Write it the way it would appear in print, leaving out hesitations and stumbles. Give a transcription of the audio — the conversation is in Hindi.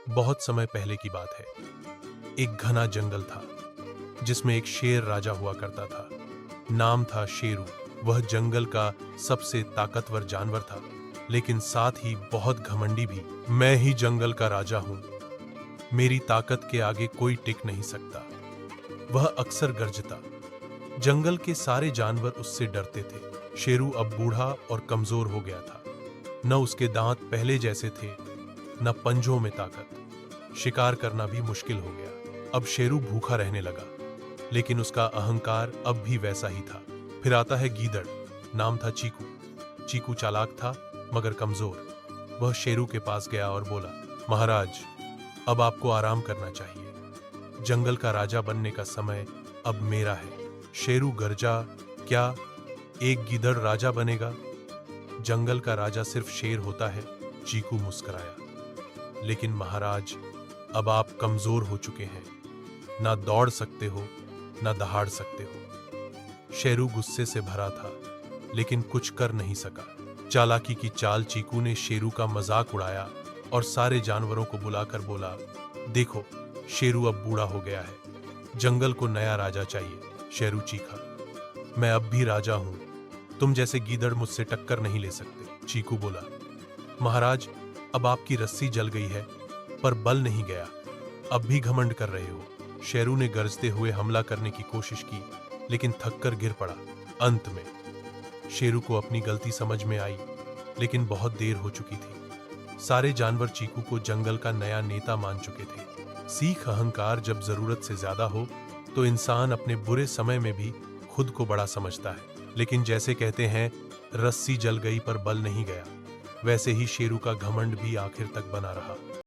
बहुत समय पहले की बात है। एक घना जंगल था जिसमें एक शेर राजा हुआ करता था। नाम था शेरू। वह जंगल का सबसे ताकतवर जानवर था, लेकिन साथ ही बहुत घमंडी भी। मैं ही जंगल का राजा हूं, मेरी ताकत के आगे कोई टिक नहीं सकता, वह अक्सर गरजता। जंगल के सारे जानवर उससे डरते थे। शेरू अब बूढ़ा और कमजोर हो गया था। न उसके दांत पहले जैसे थे, न पंजों में ताकत। शिकार करना भी मुश्किल हो गया। अब शेरू भूखा रहने लगा, लेकिन उसका अहंकार अब भी वैसा ही था। फिर आता है गीदड़। नाम था चीकू। चीकू चालाक था मगर कमजोर। वह शेरू के पास गया और बोला, महाराज, अब आपको आराम करना चाहिए। जंगल का राजा बनने का समय अब मेरा है। शेरू गरजा, क्या एक गीदड़ राजा बनेगा? जंगल का राजा सिर्फ शेर होता है। चीकू मुस्कुराया, लेकिन महाराज, अब आप कमजोर हो चुके हैं। ना दौड़ सकते हो, ना दहाड़ सकते हो। शेरू गुस्से से भरा था, लेकिन कुछ कर नहीं सका। चालाकी की चाल चीकू ने शेरू का मजाक उड़ाया और सारे जानवरों को बुलाकर बोला, देखो, शेरू अब बूढ़ा हो गया है, जंगल को नया राजा चाहिए। शेरू चीखा, मैं अब भी राजा हूं, तुम जैसे गीदड़ मुझसे टक्कर नहीं ले सकते। चीकू बोला, महाराज, अब आपकी रस्सी जल गई है, पर बल नहीं गया, अब भी घमंड कर रहे हो। शेरू ने गरजते हुए हमला करने की कोशिश की, लेकिन थककर गिर पड़ा। अंत में शेरू को अपनी गलती समझ में आई, लेकिन बहुत देर हो चुकी थी। सारे जानवर चीकू को जंगल का नया नेता मान चुके थे। सीख अहंकार जब जरूरत से ज्यादा हो तो इंसान अपने बुरे समय में भी खुद को बड़ा समझता है। लेकिन जैसे कहते हैं, रस्सी जल गई पर बल नहीं गया, वैसे ही शेरू का घमंड भी आखिर तक बना रहा।